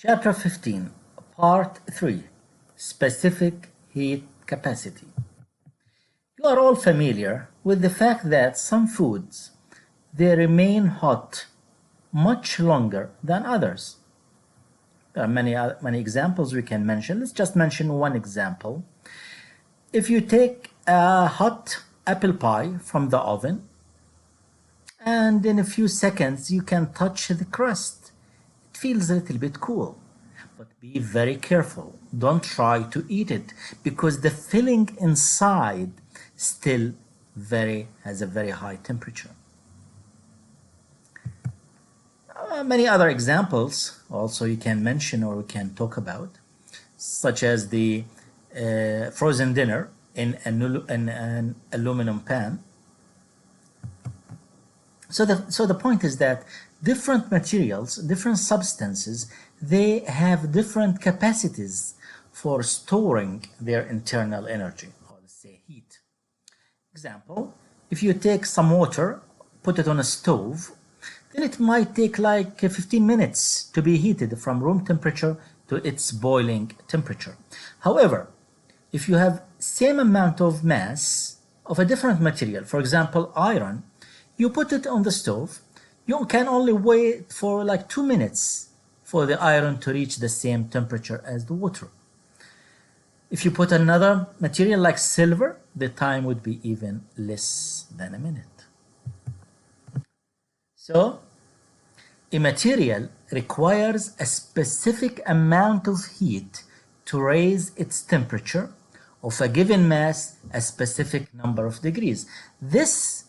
Chapter 15, Part 3, Specific Heat Capacity. You are all familiar with the fact that some foods, they remain hot much longer than others. There are many examples we can mention. Let's just mention one example. If you take a hot apple pie from the oven, and in a few seconds you can touch the crust, it feels a little bit cool. But be very careful. Don't try to eat it because the filling inside still has a very high temperature. Many other examples also you can mention or we can talk about, such as the frozen dinner in an aluminum pan. So the point is that different materials, different substances, they have different capacities for storing their internal energy, or let's say heat. Example, if you take some water, put it on a stove, then it might take like 15 minutes to be heated from room temperature to its boiling temperature. However, if you have same amount of mass of a different material, for example, iron, you put it on the stove, you can only wait for like 2 minutes for the iron to reach the same temperature as the water. If you put another material like silver, the time would be even less than a minute. So, a material requires a specific amount of heat to raise its temperature of a given mass a specific number of degrees. This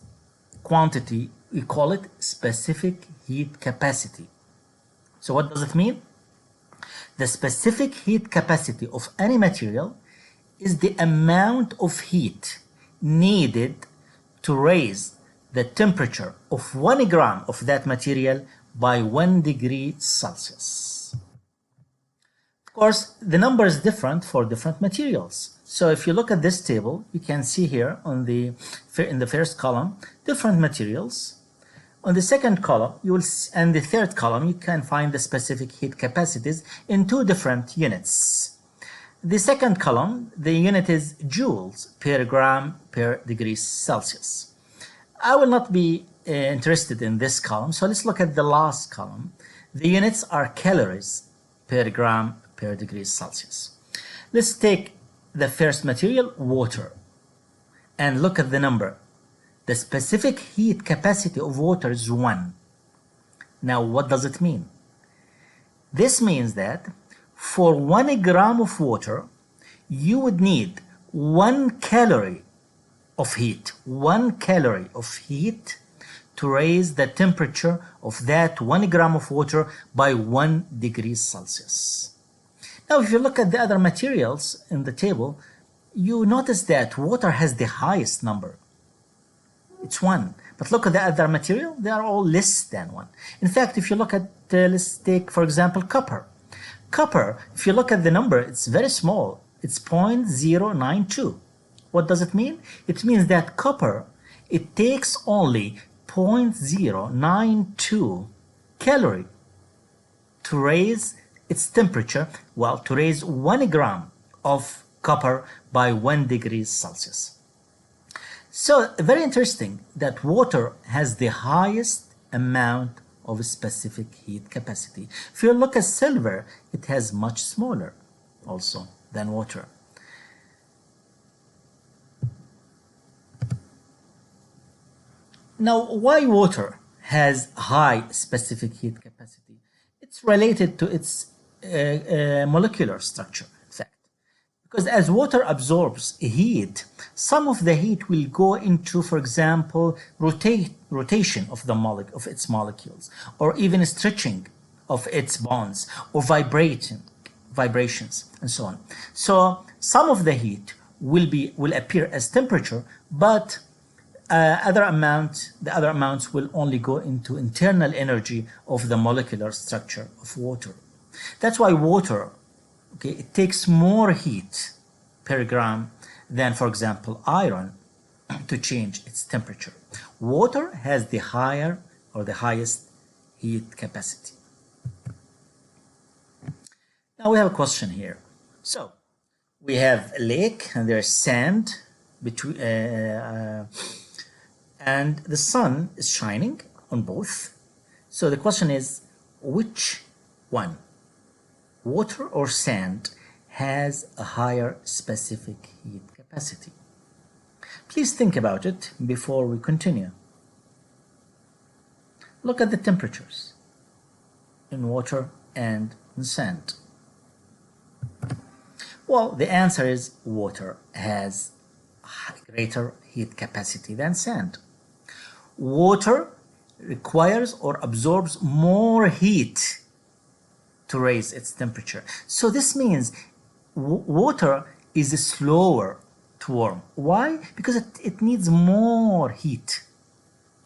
quantity, we call it specific heat capacity. So what does it mean? The specific heat capacity of any material is the amount of heat needed to raise the temperature of 1 gram of that material by 1 degree Celsius. Of course, the number is different for different materials. So if you look at this table, you can see here in the first column, different materials. On the second column, and the third column, you can find the specific heat capacities in 2 different units. The second column, the unit is joules per gram per degree Celsius. I will not be interested in this column, so let's look at the last column. The units are calories per gram per degree Celsius. Let's take the first material, water, and look at the number. The specific heat capacity of water is 1. Now, what does it mean? This means that for 1 gram of water, you would need 1 calorie of heat. 1 calorie of heat to raise the temperature of that 1 gram of water by 1 degree Celsius. Now, if you look at the other materials in the table, you notice that water has the highest number. It's 1. But look at the other material, they are all less than 1. In fact, if you look at, let's take, for example, copper. Copper, if you look at the number, it's very small. It's 0.092. What does it mean? It means that copper, it takes only 0.092 calorie to raise its temperature, well, to raise 1 gram of copper by 1 degree Celsius. So, very interesting that water has the highest amount of specific heat capacity. If you look at silver, it has much smaller also than water. Now, why water has high specific heat capacity? It's related to its molecular structure, in fact. Because as water absorbs heat, some of the heat will go into, for example, rotation of its molecules, or even stretching of its bonds, or vibrations, and so on. So some of the heat will appear as temperature, but the other amounts will only go into internal energy of the molecular structure of water. That's why water, it takes more heat per gram than, for example, iron to change its temperature. Water has the higher or the highest heat capacity. Now we have a question here. So we have a lake and there's sand between, and the sun is shining on both. So the question is, which one, water or sand, has a higher specific heat capacity? Please think about it before we continue. Look at the temperatures in water and in sand. Well, the answer is water has greater heat capacity than sand. Water requires or absorbs more heat to raise its temperature. So this means water is slower to warm. Why? Because it needs more heat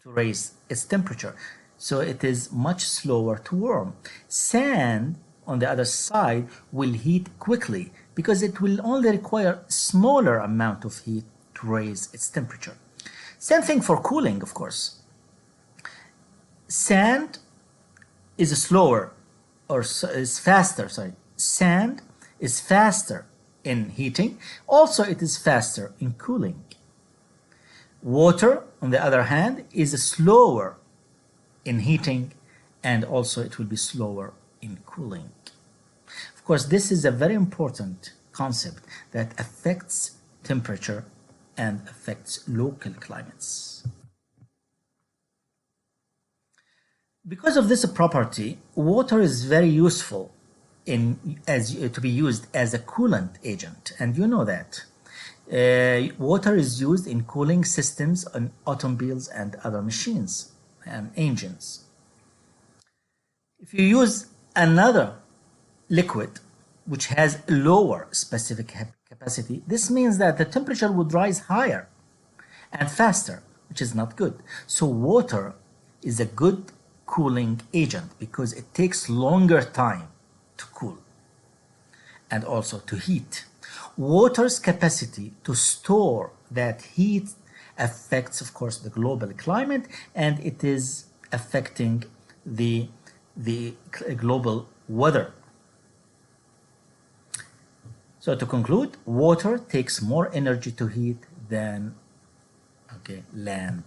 to raise its temperature. So it is much slower to warm. Sand, on the other side, will heat quickly because it will only require a smaller amount of heat to raise its temperature. Same thing for cooling, of course. Sand is slower, or is faster, sorry. Sand is faster in heating. Also, it is faster in cooling. Water, on the other hand, is slower in heating, and also it will be slower in cooling. Of course, this is a very important concept that affects temperature and affects local climates. Because of this property, water is very useful to be used as a coolant agent, and you know that. Water is used in cooling systems on automobiles and other machines and engines. If you use another liquid which has lower specific capacity, this means that the temperature would rise higher and faster, which is not good. So water is a good cooling agent because it takes longer time to cool and also to heat. Water's capacity to store that heat affects, of course, the global climate, and it is affecting the global weather. So to conclude, water takes more energy to heat than land.